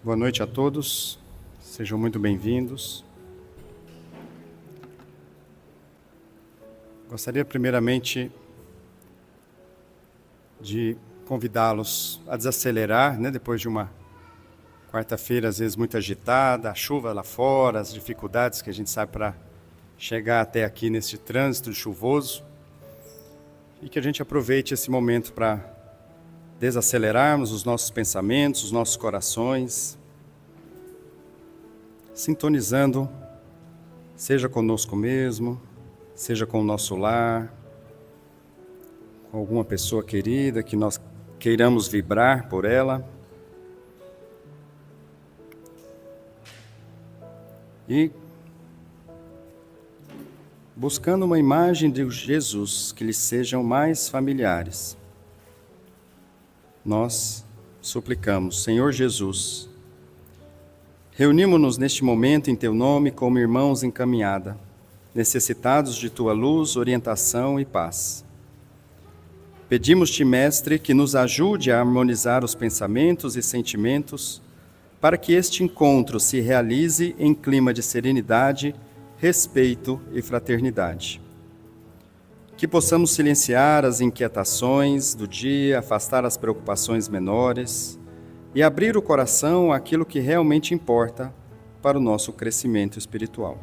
Boa noite a todos, sejam muito bem-vindos. Gostaria primeiramente de convidá-los a desacelerar, depois de uma quarta-feira às vezes muito agitada, a chuva lá fora, as dificuldades que a gente sabe para chegar até aqui neste trânsito chuvoso, e que a gente aproveite esse momento para desacelerarmos os nossos pensamentos, os nossos corações, sintonizando, seja conosco mesmo, seja com o nosso lar, com alguma pessoa querida que nós queiramos vibrar por ela. E buscando uma imagem de Jesus que lhes sejam mais familiares, nós suplicamos: Senhor Jesus, reunimo-nos neste momento em Teu nome como irmãos em caminhada, necessitados de Tua luz, orientação e paz. Pedimos-te, Mestre, que nos ajude a harmonizar os pensamentos e sentimentos para que este encontro se realize em clima de serenidade, respeito e fraternidade. Que possamos silenciar as inquietações do dia, afastar as preocupações menores e abrir o coração àquilo que realmente importa para o nosso crescimento espiritual.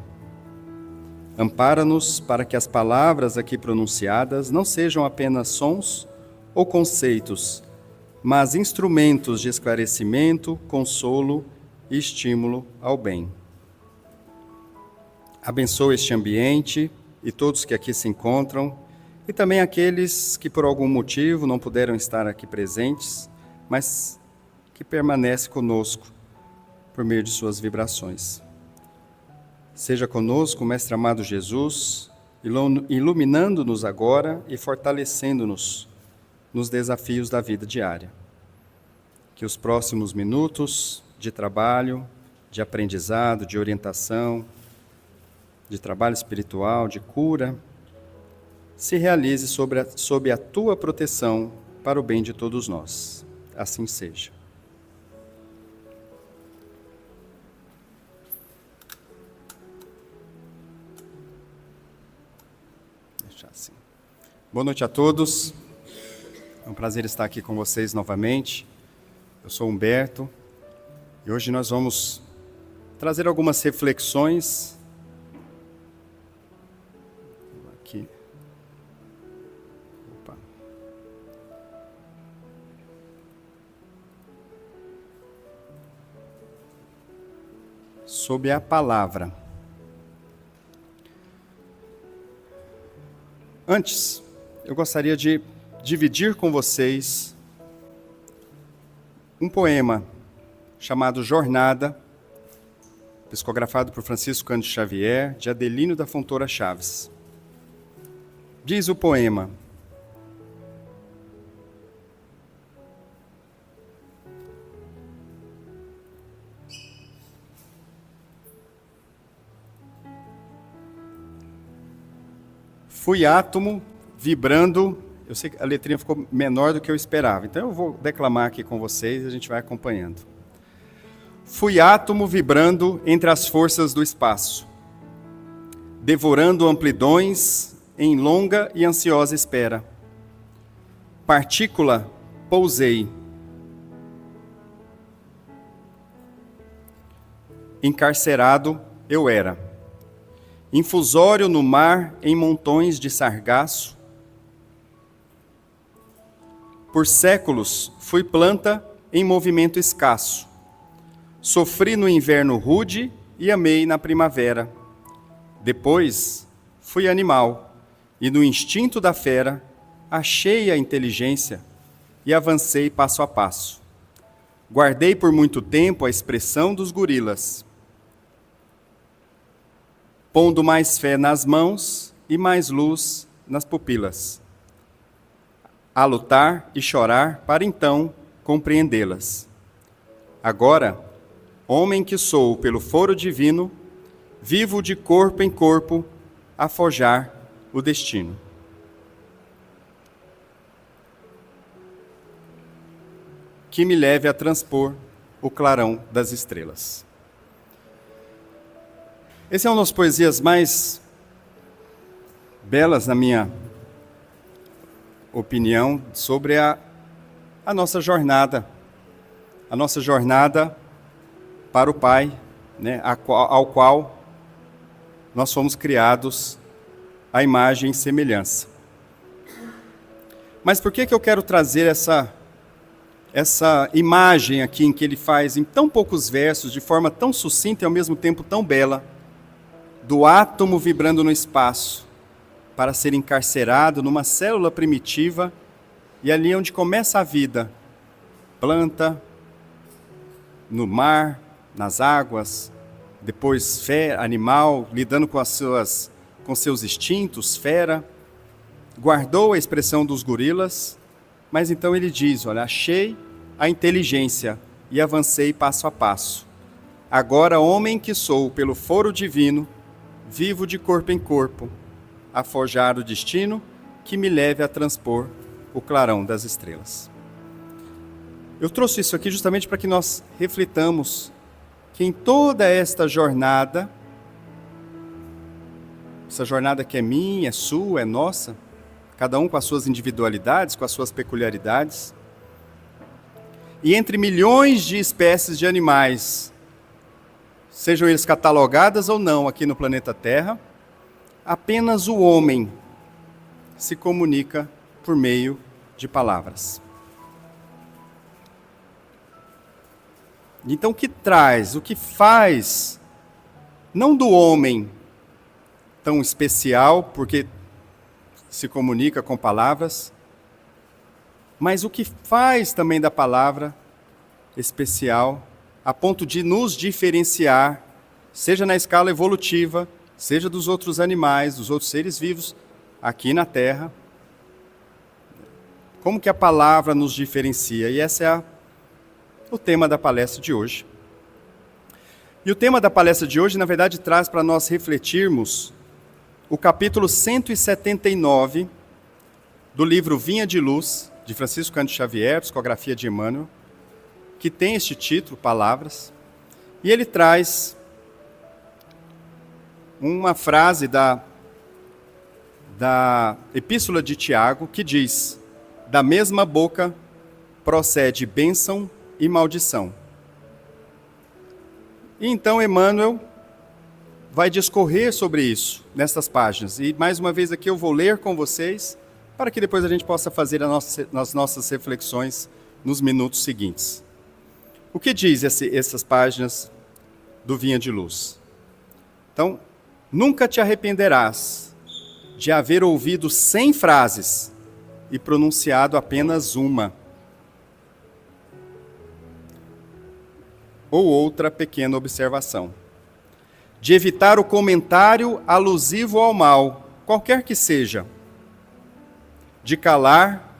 Ampara-nos para que as palavras aqui pronunciadas não sejam apenas sons ou conceitos, mas instrumentos de esclarecimento, consolo e estímulo ao bem. Abençoa este ambiente e todos que aqui se encontram, e também aqueles que por algum motivo não puderam estar aqui presentes, mas que permanecem conosco por meio de suas vibrações. Seja conosco, Mestre amado Jesus, iluminando-nos agora e fortalecendo-nos nos desafios da vida diária. Que os próximos minutos de trabalho, de aprendizado, de orientação, de trabalho espiritual, de cura, se realize sob a Tua proteção para o bem de todos nós. Assim seja. Deixar assim. Boa noite a todos. É um prazer estar aqui com vocês novamente. Eu sou Humberto e hoje nós vamos trazer algumas reflexões aqui. Opa. Sobre a palavra. Antes, eu gostaria de dividir com vocês um poema chamado Jornada, psicografado por Francisco Cândido Xavier, de Adelino da Fontoura Chaves. Diz o poema: fui átomo vibrando. Eu sei que a letrinha ficou menor do que eu esperava, então eu vou declamar aqui com vocês e a gente vai acompanhando. Fui átomo vibrando entre as forças do espaço, devorando amplidões em longa e ansiosa espera. Partícula, pousei. Encarcerado eu era. Infusório no mar em montões de sargaço. Por séculos fui planta em movimento escasso. Sofri no inverno rude e amei na primavera. Depois fui animal, e no instinto da fera achei a inteligência e avancei passo a passo. Guardei por muito tempo a expressão dos gorilas, pondo mais fé nas mãos e mais luz nas pupilas. A lutar e chorar para então compreendê-las. Agora, homem que sou pelo foro divino, vivo de corpo em corpo a forjar o destino. Que me leve a transpor o clarão das estrelas. Essa é uma das poesias mais belas, na minha opinião, sobre a nossa jornada para o Pai, né, ao qual nós fomos criados à imagem e semelhança. Mas por que eu quero trazer essa imagem aqui, em que ele faz em tão poucos versos, de forma tão sucinta e ao mesmo tempo tão bela, do átomo vibrando no espaço, para ser encarcerado numa célula primitiva, e ali onde começa a vida, planta, no mar, nas águas, depois animal, lidando com seus instintos, fera, guardou a expressão dos gorilas, mas então ele diz, olha, achei a inteligência e avancei passo a passo. Agora, homem que sou, pelo foro divino, vivo de corpo em corpo, a forjar o destino que me leve a transpor o clarão das estrelas. Eu trouxe isso aqui justamente para que nós reflitamos que em toda esta jornada, essa jornada que é minha, é sua, é nossa, cada um com as suas individualidades, com as suas peculiaridades, e entre milhões de espécies de animais, sejam eles catalogadas ou não aqui no planeta Terra, apenas o homem se comunica por meio de palavras. Então, o que faz, não do homem tão especial, porque se comunica com palavras, mas o que faz também da palavra especial, a ponto de nos diferenciar, seja na escala evolutiva, seja dos outros animais, dos outros seres vivos aqui na Terra. Como que a palavra nos diferencia? E esse é o tema da palestra de hoje. E o tema da palestra de hoje, na verdade, traz para nós refletirmos o capítulo 179 do livro Vinha de Luz, de Francisco Cândido Xavier, Psicografia de Emmanuel, que tem este título, Palavras, e ele traz uma frase da Epístola de Tiago, que diz: da mesma boca procede bênção e maldição. E então Emmanuel vai discorrer sobre isso nestas páginas. E mais uma vez aqui eu vou ler com vocês, para que depois a gente possa fazer as nossas reflexões nos minutos seguintes. O que diz essas páginas do Vinha de Luz? Então, nunca te arrependerás de haver ouvido 100 frases e pronunciado apenas uma. Ou outra pequena observação. De evitar o comentário alusivo ao mal, qualquer que seja. De calar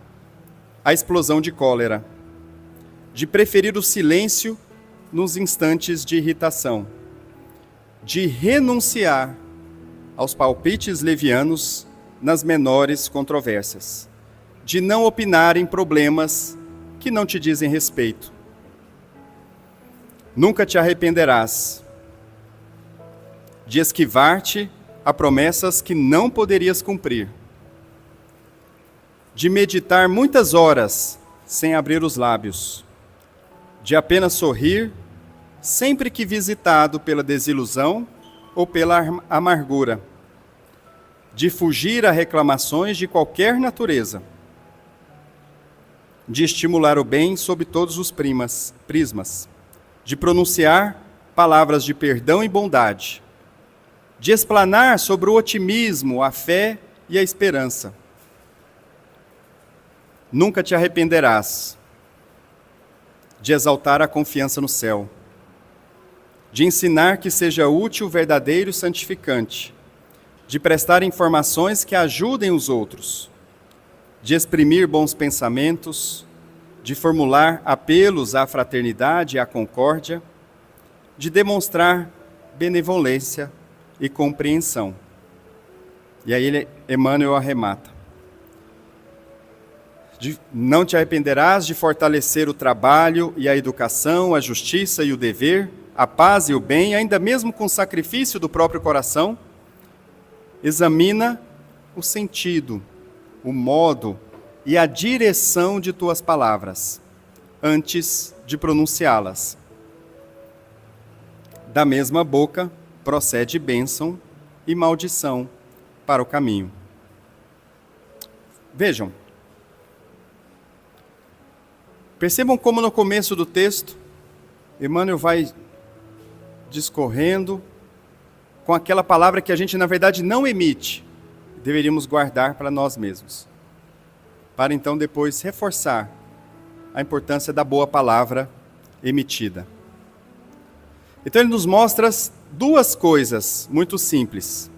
a explosão de cólera. De preferir o silêncio nos instantes de irritação. De renunciar aos palpites levianos nas menores controvérsias. De não opinar em problemas que não te dizem respeito. Nunca te arrependerás de esquivar-te a promessas que não poderias cumprir, de meditar muitas horas sem abrir os lábios, de apenas sorrir sempre que visitado pela desilusão ou pela amargura, de fugir a reclamações de qualquer natureza, de estimular o bem sob todos os prismas, de pronunciar palavras de perdão e bondade, de explanar sobre o otimismo, a fé e a esperança. Nunca te arrependerás de exaltar a confiança no céu, de ensinar que seja útil, verdadeiro e santificante, de prestar informações que ajudem os outros, de exprimir bons pensamentos, de formular apelos à fraternidade e à concórdia, de demonstrar benevolência e compreensão. E aí Emmanuel arremata. Não te arrependerás de fortalecer o trabalho e a educação, a justiça e o dever, a paz e o bem, ainda mesmo com sacrifício do próprio coração. Examina o sentido, o modo e a direção de tuas palavras, antes de pronunciá-las. Da mesma boca procede bênção e maldição para o caminho. Vejam, percebam como no começo do texto, Emmanuel vai discorrendo com aquela palavra que a gente na verdade não emite, deveríamos guardar para nós mesmos, para então depois reforçar a importância da boa palavra emitida. Então ele nos mostra duas coisas muito simples,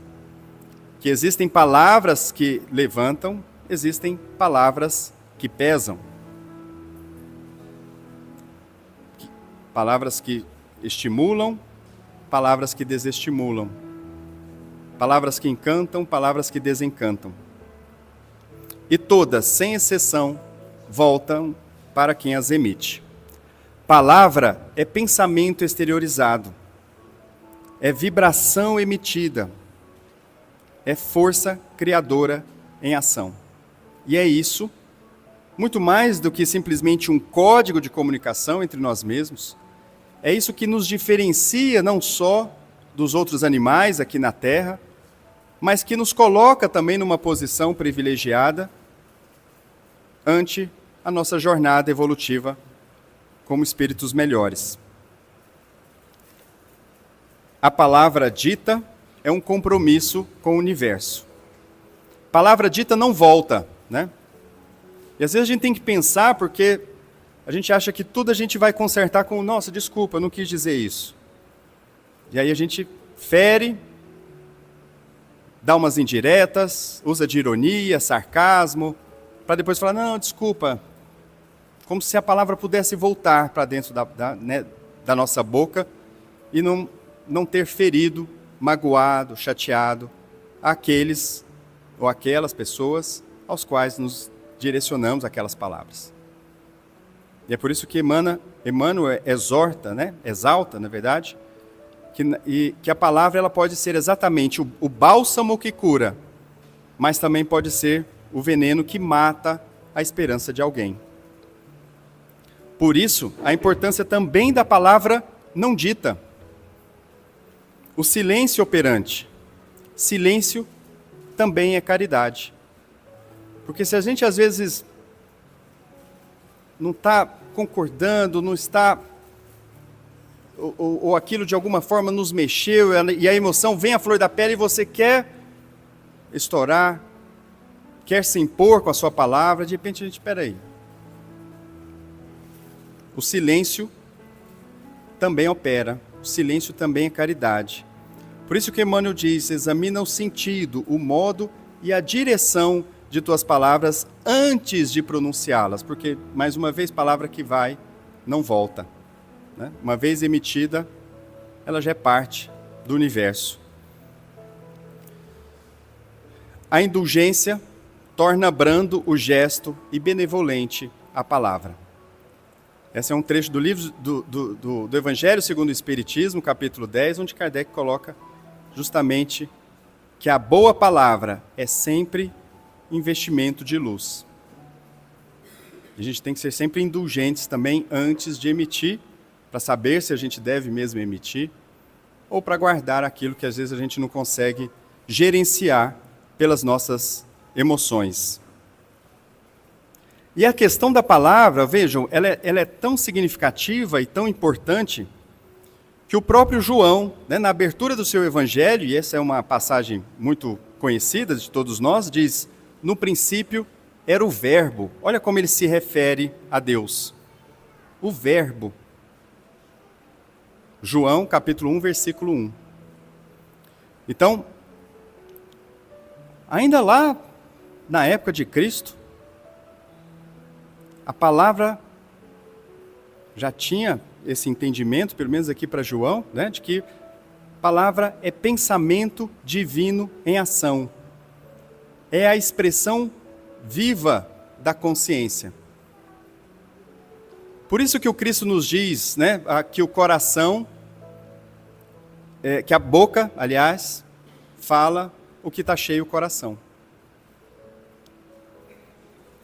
que existem palavras que levantam, existem palavras que pesam. Palavras que estimulam, palavras que desestimulam. Palavras que encantam, palavras que desencantam. E todas, sem exceção, voltam para quem as emite. Palavra é pensamento exteriorizado, é vibração emitida, é força criadora em ação. E é isso, muito mais do que simplesmente um código de comunicação entre nós mesmos, é isso que nos diferencia não só dos outros animais aqui na Terra, mas que nos coloca também numa posição privilegiada ante a nossa jornada evolutiva como espíritos melhores. A palavra dita é um compromisso com o universo. Palavra dita não volta, né? E às vezes a gente tem que pensar, porque a gente acha que tudo a gente vai consertar com, nossa, desculpa, eu não quis dizer isso. E aí a gente fere, dá umas indiretas, usa de ironia, sarcasmo, para depois falar, não, desculpa, como se a palavra pudesse voltar para dentro da nossa boca e não ter ferido, magoado, chateado aqueles ou aquelas pessoas aos quais nos direcionamos aquelas palavras. E é por isso que Emmanuel exorta, né? Exalta, na verdade, que a palavra ela pode ser exatamente o bálsamo que cura, mas também pode ser o veneno que mata a esperança de alguém. Por isso, a importância também da palavra não dita. O silêncio operante. Silêncio também é caridade. Porque se a gente às vezes não está concordando, não está, ou aquilo de alguma forma nos mexeu, e a emoção vem à flor da pele e você quer estourar, quer se impor com a sua palavra, de repente a gente, espera aí. O silêncio também opera, o silêncio também é caridade. Por isso que Emmanuel diz, examina o sentido, o modo e a direção de tuas palavras antes de pronunciá-las, porque, mais uma vez, palavra que vai, não volta, né? Uma vez emitida, ela já é parte do universo. A indulgência torna brando o gesto e benevolente a palavra. Esse é um trecho do livro do Evangelho segundo o Espiritismo, capítulo 10, onde Kardec coloca justamente que a boa palavra é sempre investimento de luz. A gente tem que ser sempre indulgentes também antes de emitir, para saber se a gente deve mesmo emitir, ou para guardar aquilo que às vezes a gente não consegue gerenciar pelas nossas emoções. E a questão da palavra, vejam, ela é tão significativa e tão importante que o próprio João, né, na abertura do seu evangelho, e essa é uma passagem muito conhecida de todos nós, diz, no princípio era o verbo. Olha como ele se refere a Deus. O verbo. João, capítulo 1, versículo 1. Então, ainda lá, na época de Cristo, a palavra já tinha esse entendimento, pelo menos aqui para João, né, de que palavra é pensamento divino em ação. É a expressão viva, da consciência. Por isso que o Cristo nos diz, né, que o coração, que a boca, aliás, fala o que está cheio o coração.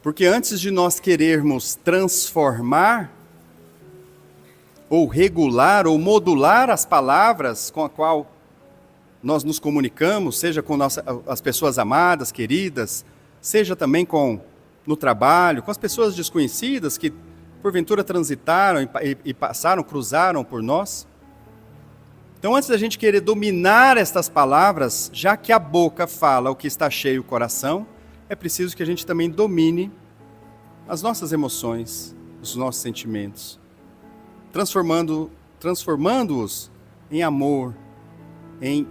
Porque antes de nós querermos transformar, ou regular, ou modular as palavras com a qual nós nos comunicamos, seja com as pessoas amadas, queridas, seja também no trabalho, com as pessoas desconhecidas que porventura transitaram e passaram, cruzaram por nós. Então, antes da gente querer dominar estas palavras, já que a boca fala o que está cheio o coração, é preciso que a gente também domine as nossas emoções, os nossos sentimentos, transformando-os em amor, em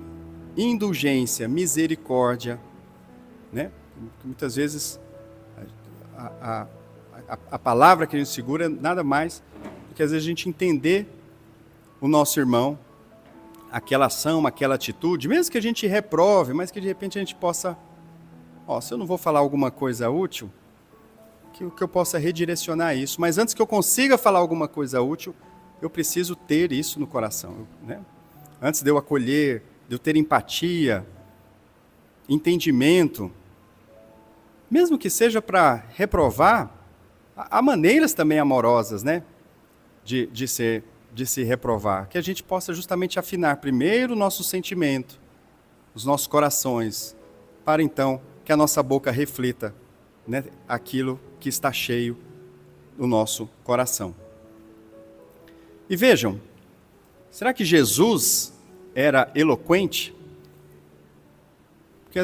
indulgência, misericórdia, né? Muitas vezes a palavra que a gente segura é nada mais do que às vezes a gente entender o nosso irmão, aquela ação, aquela atitude, mesmo que a gente reprove, mas que de repente a gente possa, se eu não vou falar alguma coisa útil, que eu possa redirecionar isso, mas antes que eu consiga falar alguma coisa útil, eu preciso ter isso no coração, né? Antes de eu acolher, de eu ter empatia, entendimento, mesmo que seja para reprovar, há maneiras também amorosas, né, de se reprovar, que a gente possa justamente afinar primeiro o nosso sentimento, os nossos corações, para então que a nossa boca reflita, né, aquilo que está cheio no nosso coração. E vejam, será que Jesus era eloquente? Porque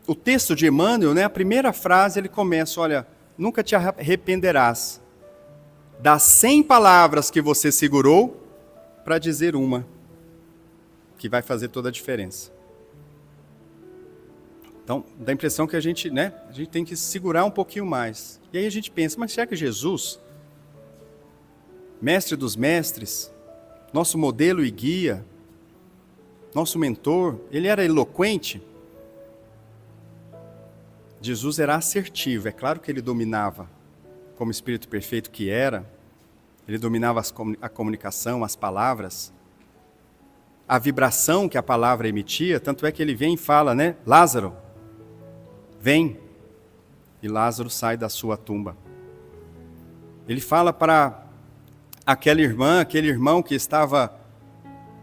o texto de Emmanuel, né, a primeira frase, ele começa, olha, nunca te arrependerás das 100 palavras que você segurou para dizer uma, que vai fazer toda a diferença. Então, dá a impressão que a gente tem que segurar um pouquinho mais. E aí a gente pensa, mas será que Jesus, mestre dos mestres, nosso modelo e guia, nosso mentor, ele era eloquente? Jesus era assertivo, é claro que ele dominava, como espírito perfeito que era, ele dominava a comunicação, as palavras, a vibração que a palavra emitia, tanto é que ele vem e fala, né, Lázaro, vem, e Lázaro sai da sua tumba. Ele fala para aquela irmã, aquele irmão que estava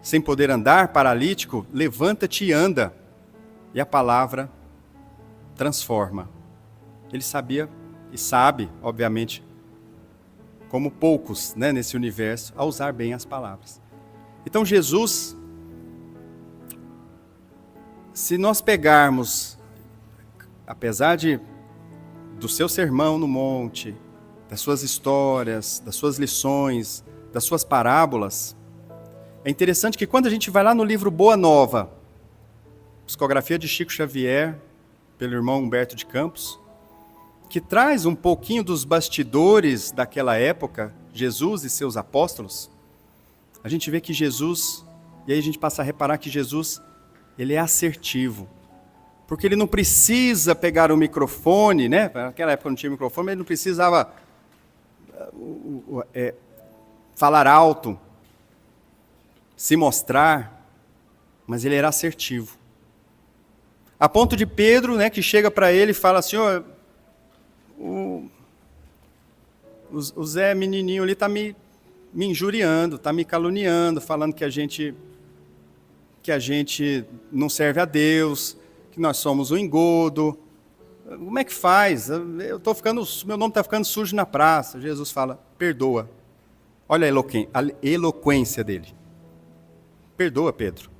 sem poder andar, paralítico, levanta-te e anda, e a palavra transforma. Ele sabia e sabe, obviamente, como poucos, né, nesse universo, a usar bem as palavras. Então Jesus, se nós pegarmos, apesar do seu sermão no monte, das suas histórias, das suas lições, das suas parábolas, é interessante que quando a gente vai lá no livro Boa Nova, psicografia de Chico Xavier, pelo irmão Humberto de Campos, que traz um pouquinho dos bastidores daquela época, Jesus e seus apóstolos, a gente vê que Jesus, e aí a gente passa a reparar que Jesus, ele é assertivo, porque ele não precisa pegar o microfone, né? Naquela época não tinha microfone, mas ele não precisava falar alto, se mostrar, mas ele era assertivo. A ponto de Pedro, né, que chega para ele e fala assim, o Zé menininho ali está me injuriando, está me caluniando, falando que a gente não serve a Deus, que nós somos um engodo. Como é que faz? Meu nome está ficando sujo na praça. Jesus fala, perdoa. Olha a eloquência dele. Perdoa, Pedro.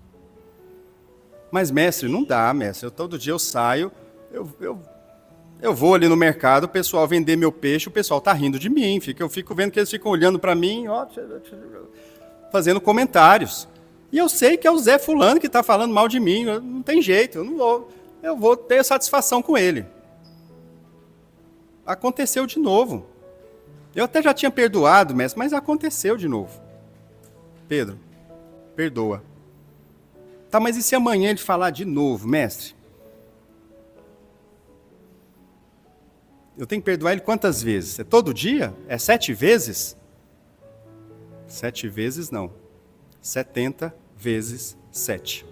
Mas, mestre, não dá, mestre. Todo dia eu saio, eu vou ali no mercado, o pessoal vender meu peixe, o pessoal está rindo de mim. Eu fico vendo que eles ficam olhando para mim, fazendo comentários. E eu sei que é o Zé Fulano que está falando mal de mim. Não tem jeito, eu vou ter satisfação com ele. Aconteceu de novo. Eu até já tinha perdoado, mestre, mas aconteceu de novo. Pedro, perdoa. Tá, mas e se amanhã ele falar de novo, mestre? Eu tenho que perdoar ele quantas vezes? É todo dia? É 7 vezes? 7 vezes não. 70 vezes 7.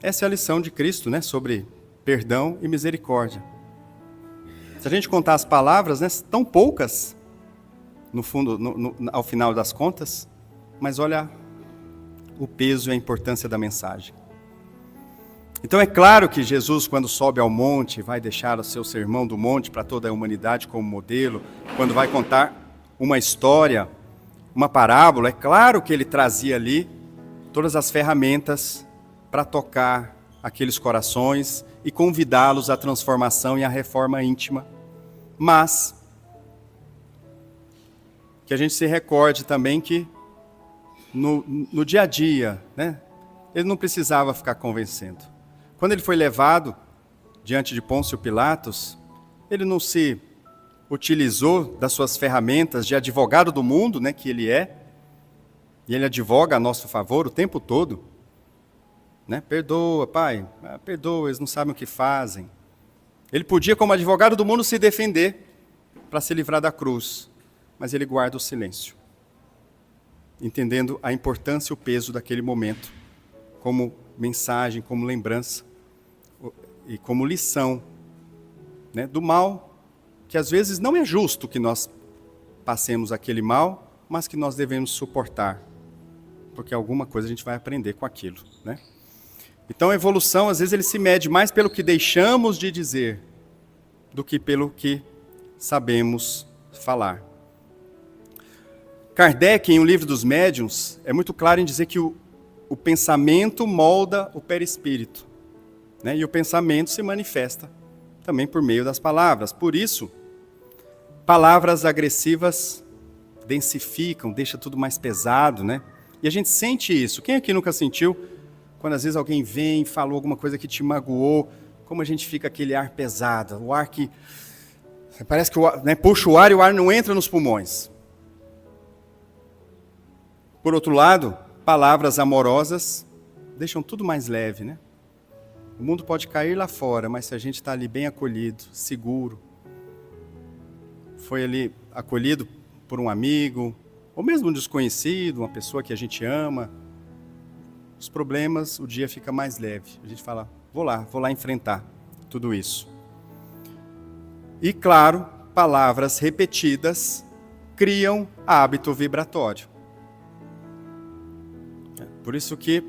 Essa é a lição de Cristo, né, sobre perdão e misericórdia. Se a gente contar as palavras, né, tão poucas, no fundo, ao final das contas, mas olha o peso e a importância da mensagem. Então é claro que Jesus, quando sobe ao monte, vai deixar o seu sermão do monte para toda a humanidade como modelo, quando vai contar uma história, uma parábola, é claro que ele trazia ali todas as ferramentas para tocar aqueles corações e convidá-los à transformação e à reforma íntima. Mas que a gente se recorde também que no dia a dia, né, ele não precisava ficar convencendo. Quando ele foi levado diante de Pôncio Pilatos, ele não se utilizou das suas ferramentas de advogado do mundo, né, que ele é, e ele advoga a nosso favor o tempo todo. Né? Perdoa, pai, perdoa, eles não sabem o que fazem. Ele podia, como advogado do mundo, se defender para se livrar da cruz, mas ele guarda o silêncio, entendendo a importância e o peso daquele momento, como mensagem, como lembrança e como lição, né, do mal, que às vezes não é justo que nós passemos aquele mal, mas que nós devemos suportar, porque alguma coisa a gente vai aprender com aquilo, né? Então a evolução, às vezes, ele se mede mais pelo que deixamos de dizer do que pelo que sabemos falar. Kardec, em O Livro dos Médiuns, é muito claro em dizer que o pensamento molda o perispírito, né? E o pensamento se manifesta também por meio das palavras. Por isso, palavras agressivas densificam, deixa tudo mais pesado, né? E a gente sente isso. Quem aqui nunca sentiu, quando às vezes alguém vem e falou alguma coisa que te magoou, como a gente fica aquele ar pesado, o ar que parece que né, puxa o ar e o ar não entra nos pulmões. Por outro lado, palavras amorosas deixam tudo mais leve, né? O mundo pode cair lá fora, mas se a gente está ali bem acolhido, seguro, foi ali acolhido por um amigo, ou mesmo um desconhecido, uma pessoa que a gente ama, os problemas, o dia fica mais leve. A gente fala, vou lá enfrentar tudo isso. E claro, palavras repetidas criam hábito vibratório. Por isso que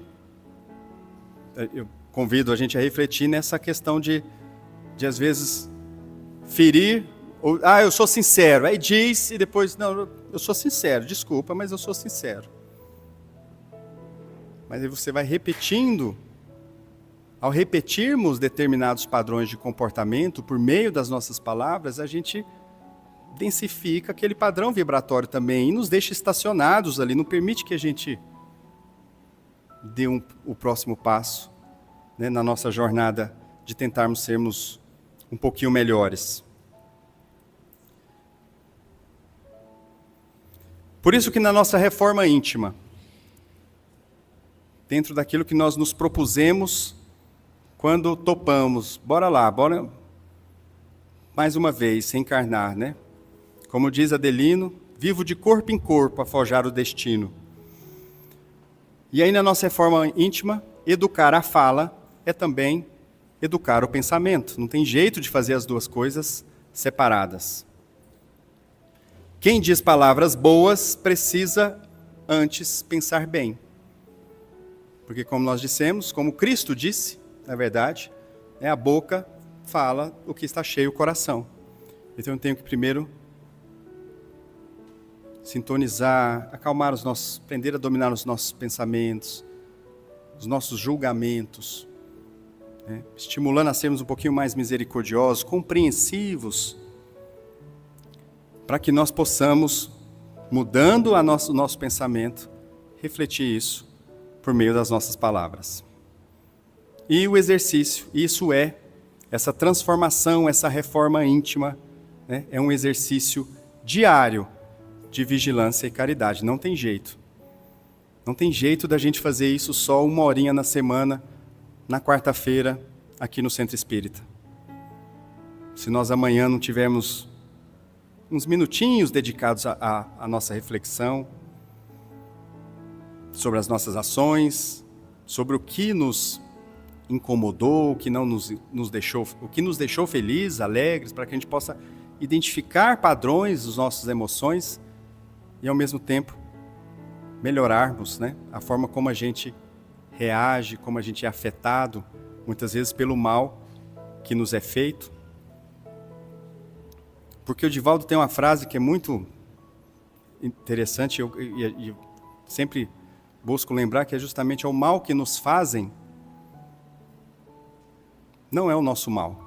eu convido a gente a refletir nessa questão de às vezes, ferir, ou, eu sou sincero, aí diz e depois, não, eu sou sincero, desculpa, mas eu sou sincero. Mas aí você vai repetindo, ao repetirmos determinados padrões de comportamento, por meio das nossas palavras, a gente densifica aquele padrão vibratório também, e nos deixa estacionados ali, não permite que a gente dê o próximo passo, né, na nossa jornada de tentarmos sermos um pouquinho melhores. Por isso que na nossa reforma íntima, dentro daquilo que nós nos propusemos, quando topamos, bora mais uma vez, reencarnar, né? Como diz Adelino, vivo de corpo em corpo a forjar o destino. E aí na nossa reforma íntima, educar a fala é também educar o pensamento. Não tem jeito de fazer as duas coisas separadas. Quem diz palavras boas precisa antes pensar bem. Porque como nós dissemos, como Cristo disse, na verdade, a boca fala o que está cheio o coração. Então eu tenho que primeiro sintonizar, acalmar os nossos, aprender a dominar os nossos pensamentos, os nossos julgamentos, né? Estimulando a sermos um pouquinho mais misericordiosos, compreensivos, para que nós possamos, mudando o nosso pensamento, refletir isso por meio das nossas palavras. E o exercício, isso é, essa transformação, essa reforma íntima, né, é um exercício diário de vigilância e caridade. Não tem jeito. Não tem jeito da gente fazer isso só 1 horinha na semana, na quarta-feira, aqui no Centro Espírita. se nós amanhã não tivermos uns minutinhos dedicados à nossa reflexão sobre as nossas ações, sobre o que nos incomodou, o que não nos deixou, o que nos deixou felizes, alegres, para que a gente possa identificar padrões das nossas emoções e, ao mesmo tempo, melhorarmos, né, a forma como a gente reage, como a gente é afetado, muitas vezes pelo mal que nos é feito. Porque o Divaldo tem uma frase que é muito interessante, e eu sempre busco lembrar, que é justamente o mal que nos fazem não é o nosso mal.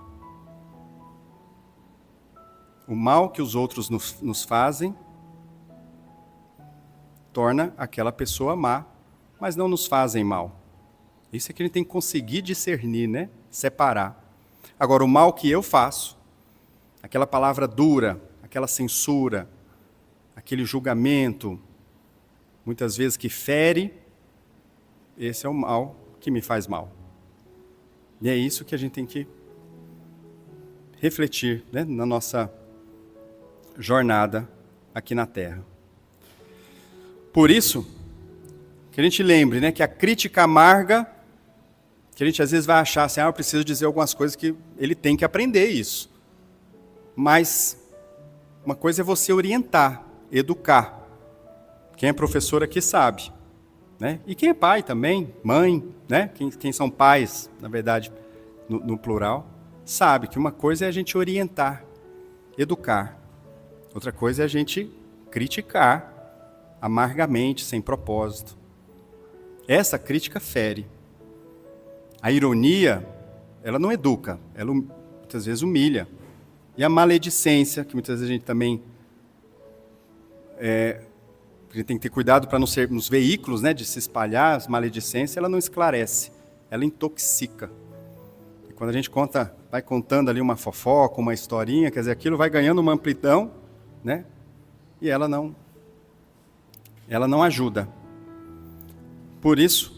O mal que os outros nos fazem torna aquela pessoa má, mas não nos fazem mal. Isso é que a gente tem que conseguir discernir, né? Separar. Agora, o mal que eu faço, aquela palavra dura, aquela censura, aquele julgamento, muitas vezes que fere, esse é o mal que me faz mal. E é isso que a gente tem que refletir, né, na nossa jornada aqui na Terra. Por isso, que a gente lembre, né, que a crítica amarga, que a gente às vezes vai achar assim, eu preciso dizer algumas coisas que ele tem que aprender isso. Mas uma coisa é você orientar, educar. Quem é professor aqui sabe, né? E quem é pai também, mãe, né? Quem são pais, na verdade, no plural, sabe que uma coisa é a gente orientar, educar. Outra coisa é a gente criticar amargamente, sem propósito. Essa crítica fere. A ironia, ela não educa, ela muitas vezes humilha. E a maledicência, que muitas vezes a gente também a gente tem que ter cuidado para não ser nos veículos, né, de se espalhar, as maledicências, ela não esclarece, ela intoxica. E quando a gente vai contando ali uma fofoca, uma historinha, quer dizer, aquilo vai ganhando uma amplidão, né, e ela não ajuda. Por isso,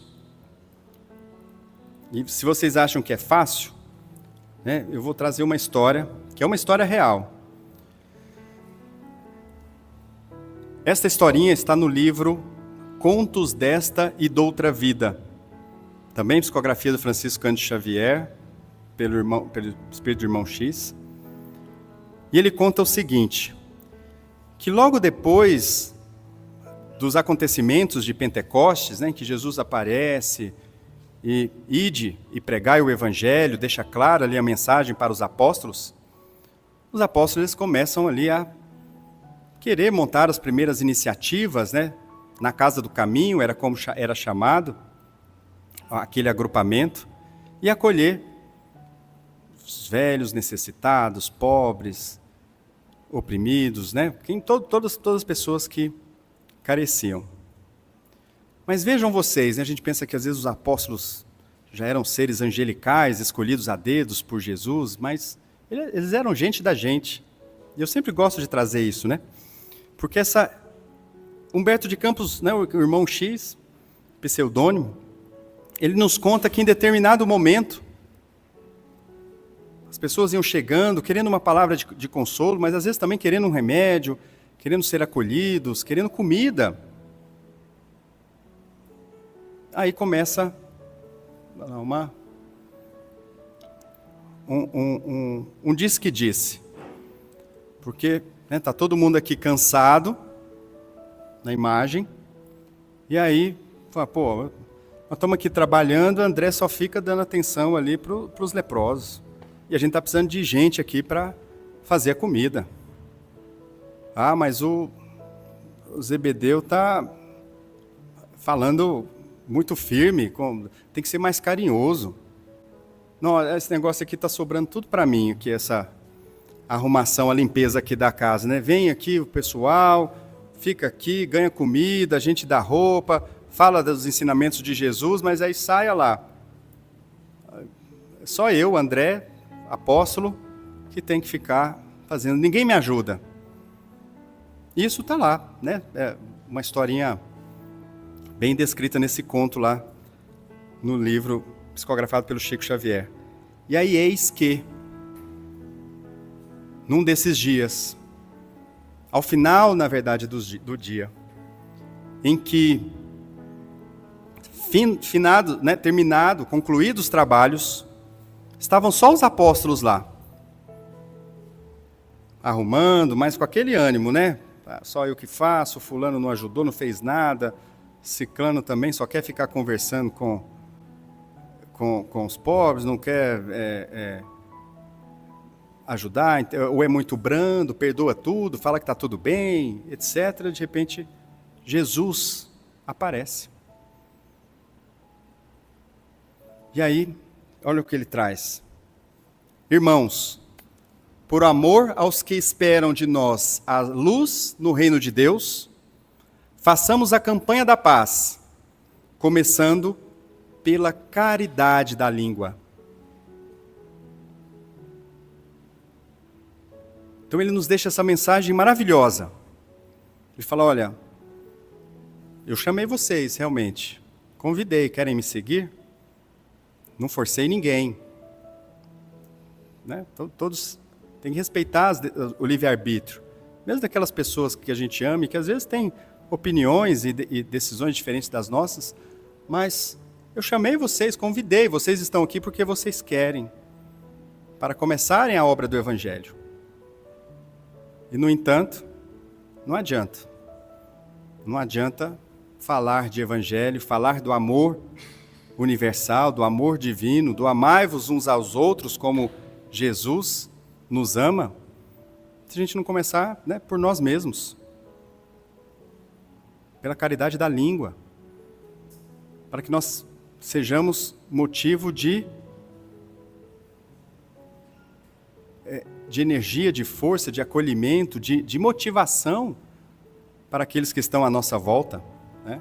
e se vocês acham que é fácil, né, eu vou trazer uma história, que é uma história real. Esta historinha está no livro Contos desta e d'Outra Vida, também psicografia do Francisco Cândido Xavier, pelo Espírito do Irmão X. E ele conta o seguinte, que logo depois dos acontecimentos de Pentecostes, né, que Jesus aparece e ide e pregai o Evangelho, deixa clara ali a mensagem para os apóstolos eles começam ali a querer montar as primeiras iniciativas, né, na Casa do Caminho, era como era chamado aquele agrupamento, e acolher os velhos, necessitados, pobres, oprimidos, né, todas as pessoas que careciam. Mas vejam vocês, né, a gente pensa que às vezes os apóstolos já eram seres angelicais, escolhidos a dedos por Jesus, mas eles eram gente da gente. E eu sempre gosto de trazer isso, né? Porque Humberto de Campos, né, o irmão X, pseudônimo, ele nos conta que em determinado momento, as pessoas iam chegando, querendo uma palavra de consolo, mas às vezes também querendo um remédio, querendo ser acolhidos, querendo comida. Aí começa um disse-que-disse. Porque está todo mundo aqui cansado na imagem, e aí, fala, pô, nós estamos aqui trabalhando, André só fica dando atenção ali para os leprosos. E a gente está precisando de gente aqui para fazer a comida. Ah, mas o Zebedeu está falando muito firme, tem que ser mais carinhoso. Não, esse negócio aqui está sobrando tudo para mim, aqui, essa arrumação, a limpeza aqui da casa, né? Vem aqui o pessoal, fica aqui, ganha comida, a gente dá roupa, fala dos ensinamentos de Jesus, mas aí saia lá. Só eu, André, apóstolo, que tem que ficar fazendo. Ninguém me ajuda. Isso está lá, né? É uma historinha bem descrita nesse conto lá, no livro psicografado pelo Chico Xavier. E aí eis que num desses dias, ao final, na verdade, do dia, em que, terminado, concluídos os trabalhos, estavam só os apóstolos lá, arrumando, mas com aquele ânimo, né? Só eu que faço, fulano não ajudou, não fez nada, ciclano também só quer ficar conversando com os pobres, não quer ajudar, ou é muito brando, perdoa tudo, fala que está tudo bem, etc. De repente, Jesus aparece. E aí, olha o que ele traz. Irmãos, por amor aos que esperam de nós a luz no reino de Deus, façamos a campanha da paz, começando pela caridade da língua. Então ele nos deixa essa mensagem maravilhosa. Ele fala, olha, eu chamei vocês realmente, convidei, querem me seguir? Não forcei ninguém. Né? Todos têm que respeitar o livre-arbítrio. Mesmo daquelas pessoas que a gente ama e que às vezes têm opiniões e decisões diferentes das nossas, mas eu chamei vocês, convidei, vocês estão aqui porque vocês querem, para começarem a obra do Evangelho. E, no entanto, não adianta. Não adianta falar de Evangelho, falar do amor universal, do amor divino, do amai-vos uns aos outros como Jesus nos ama, se a gente não começar, né, por nós mesmos. Pela caridade da língua. Para que nós sejamos motivo de energia, de força, de acolhimento, de motivação para aqueles que estão à nossa volta. Né?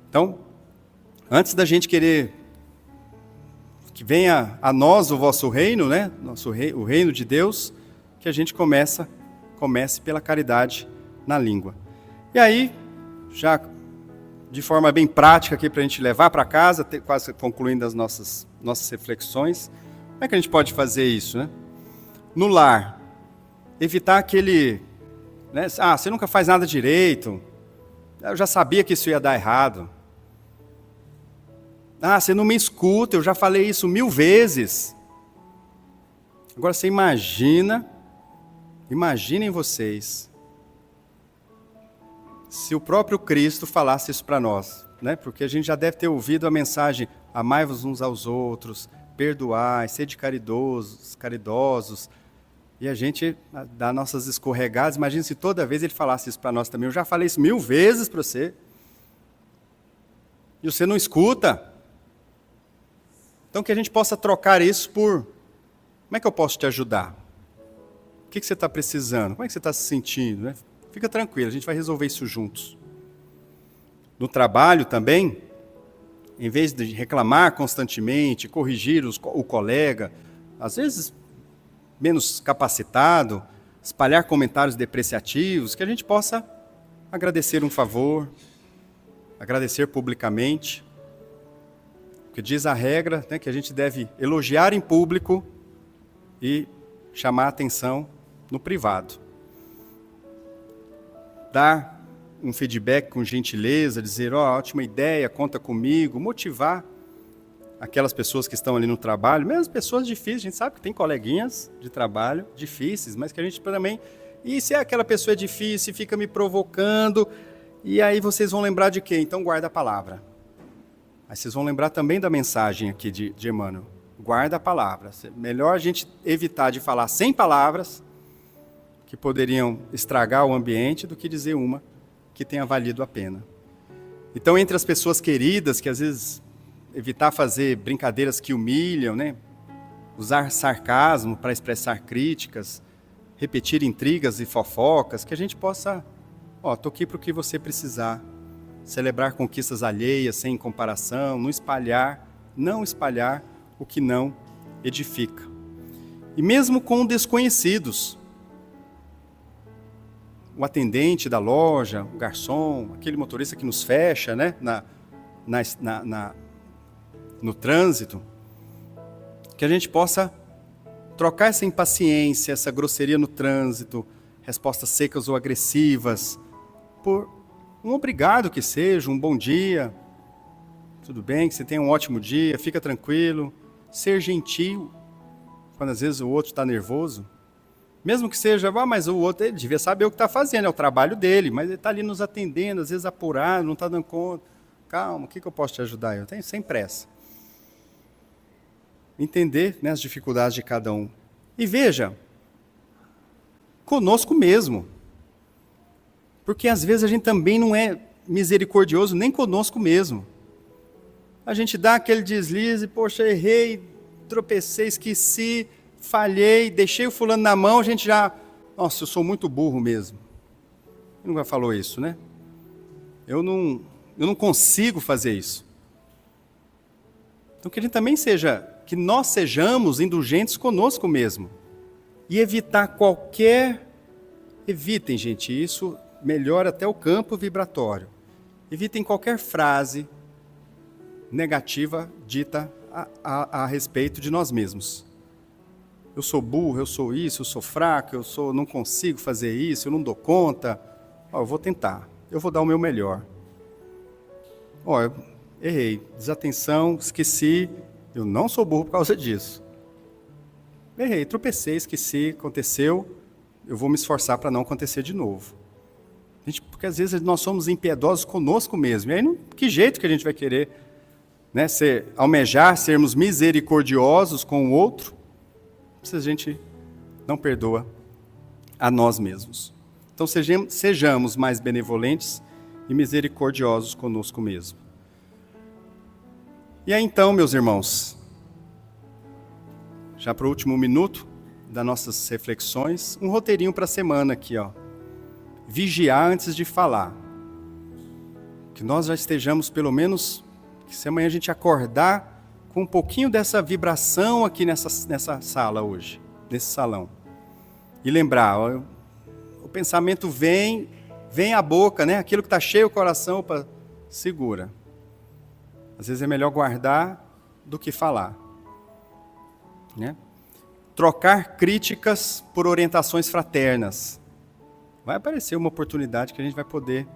Então, antes da gente querer que venha a nós o vosso reino, né? O reino de Deus, que a gente comece pela caridade na língua. E aí, já de forma bem prática aqui para a gente levar para casa, quase concluindo as nossas reflexões, como é que a gente pode fazer isso, né? No lar, evitar aquele, né? Você nunca faz nada direito, eu já sabia que isso ia dar errado. Você não me escuta, eu já falei isso 1000 vezes. Agora você imaginem vocês, se o próprio Cristo falasse isso para nós, né? Porque a gente já deve ter ouvido a mensagem, amai-vos uns aos outros, perdoai, sede caridosos, e a gente dá nossas escorregadas. Imagina se toda vez ele falasse isso para nós também. Eu já falei isso 1000 vezes para você, e você não escuta. Então que a gente possa trocar isso por, como é que eu posso te ajudar? O que você está precisando? Como é que você está se sentindo? Né? Fica tranquilo, a gente vai resolver isso juntos. No trabalho também, em vez de reclamar constantemente, corrigir o colega, às vezes menos capacitado, espalhar comentários depreciativos, que a gente possa agradecer um favor, agradecer publicamente, porque diz a regra, né, que a gente deve elogiar em público e chamar a atenção no privado. Dar um feedback com gentileza, dizer, ótima ideia, conta comigo, motivar aquelas pessoas que estão ali no trabalho, mesmo pessoas difíceis, a gente sabe que tem coleguinhas de trabalho difíceis, mas que a gente também, e se aquela pessoa é difícil, fica me provocando, e aí vocês vão lembrar de quê? Então guarda a palavra. Aí vocês vão lembrar também da mensagem aqui de Emmanuel. Guarda a palavra. Melhor a gente evitar de falar 100 palavras que poderiam estragar o ambiente do que dizer uma que tenha valido a pena. Então, entre as pessoas queridas, que às vezes evitar fazer brincadeiras que humilham, né? Usar sarcasmo para expressar críticas, repetir intrigas e fofocas, que a gente possa, tô aqui para o que você precisar, celebrar conquistas alheias sem comparação, não espalhar o que não edifica. E mesmo com desconhecidos, o atendente da loja, o garçom, aquele motorista que nos fecha, né, no trânsito, que a gente possa trocar essa impaciência, essa grosseria no trânsito, respostas secas ou agressivas, por um obrigado que seja, um bom dia, tudo bem, que você tenha um ótimo dia, fica tranquilo. Ser gentil, quando às vezes o outro está nervoso. Mesmo que seja, mas o outro ele devia saber o que está fazendo, é o trabalho dele, mas ele está ali nos atendendo, às vezes apurado, não está dando conta. Calma, o que eu posso te ajudar? Eu tenho sem pressa. Entender, né, as dificuldades de cada um. E veja, conosco mesmo. Porque às vezes a gente também não é misericordioso nem conosco mesmo. A gente dá aquele deslize, poxa, errei, tropecei, esqueci, falhei, deixei o fulano na mão, a gente já... Nossa, eu sou muito burro mesmo. Ele nunca falou isso, né? Eu não consigo fazer isso. Então que a gente também seja, que nós sejamos indulgentes conosco mesmo. E evitar qualquer... Evitem, gente, isso melhora até o campo vibratório. Evitem qualquer frase negativa dita a respeito de nós mesmos. Eu sou burro, eu sou isso, eu sou fraco, não consigo fazer isso, eu não dou conta. Eu vou tentar, eu vou dar o meu melhor. Eu errei, desatenção, esqueci, eu não sou burro por causa disso. Errei, tropecei, esqueci, aconteceu, eu vou me esforçar para não acontecer de novo. Porque às vezes nós somos impiedosos conosco mesmo, e aí que jeito que a gente vai querer, né, almejar sermos misericordiosos com o outro, se a gente não perdoa a nós mesmos. Então sejamos mais benevolentes e misericordiosos conosco mesmo. E aí então, meus irmãos, já para o último minuto das nossas reflexões, um roteirinho para a semana aqui, ó. Vigiar antes de falar. Que nós já estejamos pelo menos... Que se amanhã a gente acordar com um pouquinho dessa vibração aqui nessa sala hoje, nesse salão. E lembrar, o pensamento vem à boca, né? Aquilo que está cheio o coração, segura. Às vezes é melhor guardar do que falar. Né? Trocar críticas por orientações fraternas. Vai aparecer uma oportunidade que a gente vai poder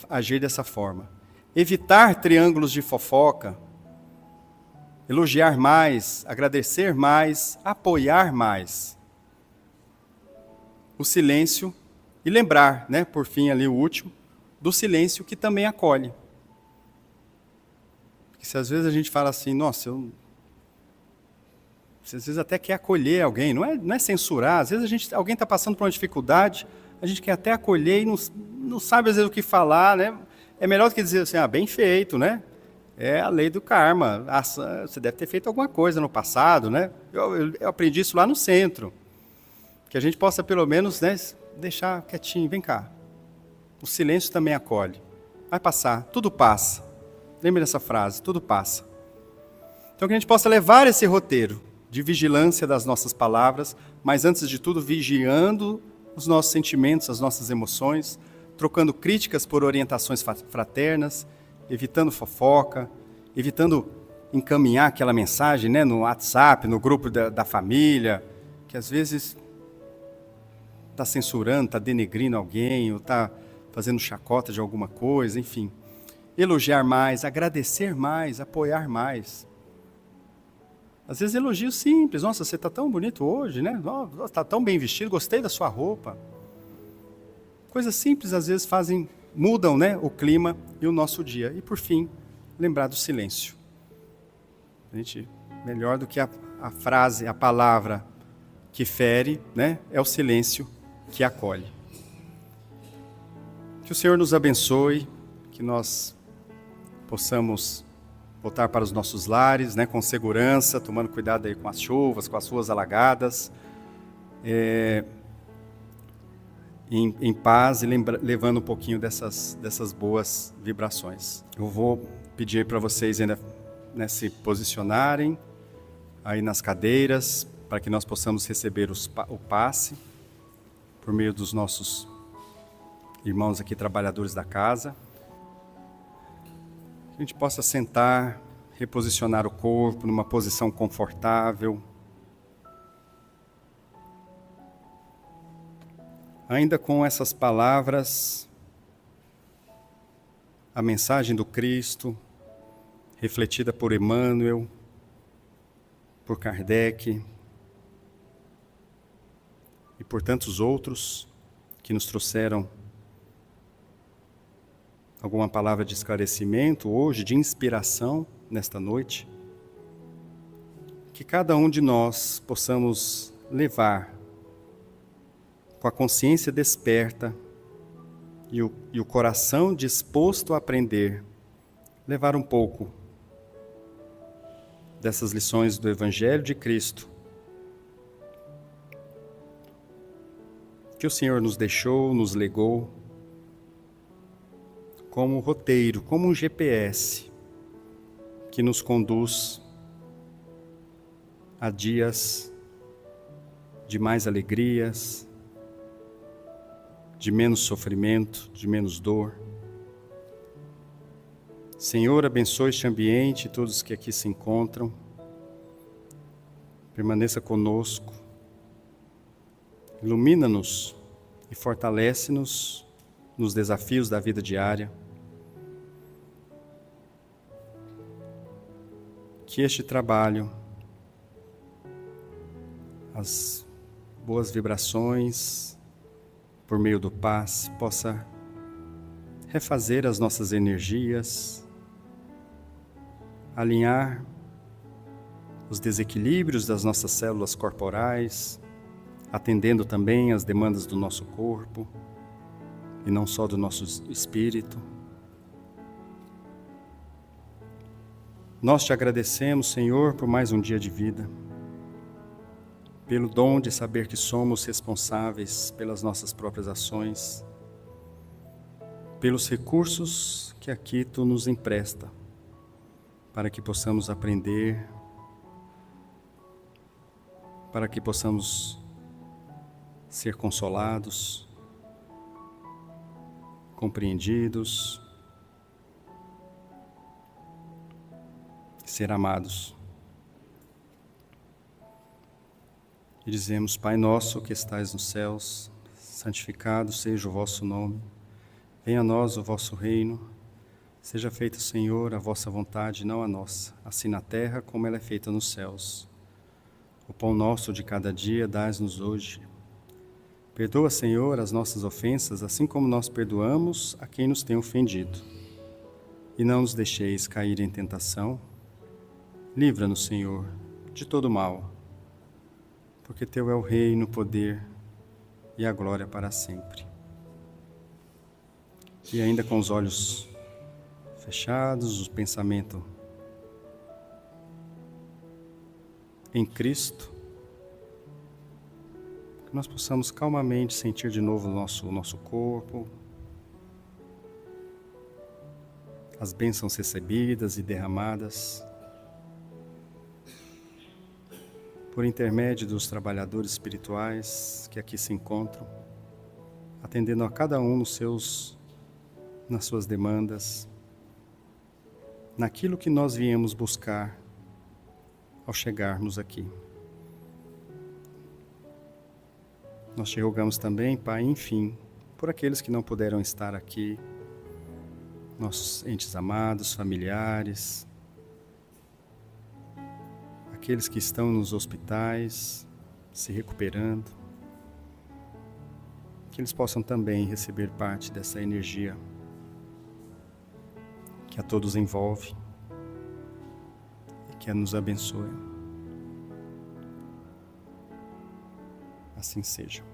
agir dessa forma. Evitar triângulos de fofoca, elogiar mais, agradecer mais, apoiar mais. O silêncio, e lembrar, né, por fim ali o último, do silêncio que também acolhe. Porque se às vezes a gente fala assim, nossa, você às vezes até quer acolher alguém, não é censurar, às vezes alguém está passando por uma dificuldade, a gente quer até acolher e não sabe às vezes o que falar, né? É melhor do que dizer assim, bem feito, né? É a lei do karma. Você deve ter feito alguma coisa no passado, né? Eu aprendi isso lá no centro. Que a gente possa, pelo menos, né, deixar quietinho. Vem cá. O silêncio também acolhe. Vai passar. Tudo passa. Lembre dessa frase. Tudo passa. Então, que a gente possa levar esse roteiro de vigilância das nossas palavras, mas, antes de tudo, vigiando os nossos sentimentos, as nossas emoções, trocando críticas por orientações fraternas, evitando fofoca, evitando encaminhar aquela mensagem, né, no WhatsApp, no grupo da família, que às vezes está censurando, está denegrindo alguém, ou está fazendo chacota de alguma coisa, enfim. Elogiar mais, agradecer mais, apoiar mais. Às vezes elogios simples, nossa, você está tão bonito hoje, né? Está tão bem vestido, gostei da sua roupa. Coisas simples às vezes mudam, né, o clima e o nosso dia. E por fim, lembrar do silêncio. Melhor do que a frase, a palavra que fere, né, é o silêncio que acolhe. Que o Senhor nos abençoe, que nós possamos voltar para os nossos lares, né, com segurança, tomando cuidado aí com as chuvas, com as ruas alagadas, em paz e levando um pouquinho dessas boas vibrações. Eu vou pedir para vocês ainda, né, se posicionarem aí nas cadeiras, para que nós possamos receber o passe por meio dos nossos irmãos aqui, trabalhadores da casa. Que a gente possa sentar, reposicionar o corpo numa posição confortável. Ainda com essas palavras, a mensagem do Cristo, refletida por Emmanuel, por Kardec e por tantos outros que nos trouxeram alguma palavra de esclarecimento hoje, de inspiração nesta noite, que cada um de nós possamos levar com a consciência desperta e o coração disposto a aprender, levar um pouco dessas lições do Evangelho de Cristo que o Senhor nos deixou, nos legou, como um roteiro, como um GPS que nos conduz a dias de mais alegrias, de menos sofrimento, de menos dor. Senhor, abençoe este ambiente e todos que aqui se encontram. Permaneça conosco. Ilumina-nos e fortalece-nos nos desafios da vida diária. Que este trabalho, as boas vibrações, por meio do passe, possa refazer as nossas energias, alinhar os desequilíbrios das nossas células corporais, atendendo também às demandas do nosso corpo e não só do nosso espírito. Nós te agradecemos, Senhor, por mais um dia de vida, pelo dom de saber que somos responsáveis pelas nossas próprias ações, pelos recursos que aqui Tu nos empresta, para que possamos aprender, para que possamos ser consolados, compreendidos, ser amados. E dizemos: Pai nosso que estais nos céus, santificado seja o vosso nome. Venha a nós o vosso reino. Seja feita, Senhor, a vossa vontade, não a nossa, assim na terra como ela é feita nos céus. O pão nosso de cada dia dás-nos hoje. Perdoa, Senhor, as nossas ofensas, assim como nós perdoamos a quem nos tem ofendido. E não nos deixeis cair em tentação. Livra-nos, Senhor, de todo mal, porque Teu é o reino, o poder e a glória para sempre. E ainda com os olhos fechados, o pensamento em Cristo, que nós possamos calmamente sentir de novo o nosso corpo, as bênçãos recebidas e derramadas, por intermédio dos trabalhadores espirituais que aqui se encontram, atendendo a cada um nas suas demandas, naquilo que nós viemos buscar ao chegarmos aqui. Nós te rogamos também, Pai, enfim, por aqueles que não puderam estar aqui, nossos entes amados, familiares, aqueles que estão nos hospitais, se recuperando, que eles possam também receber parte dessa energia que a todos envolve e que nos abençoe. Assim seja.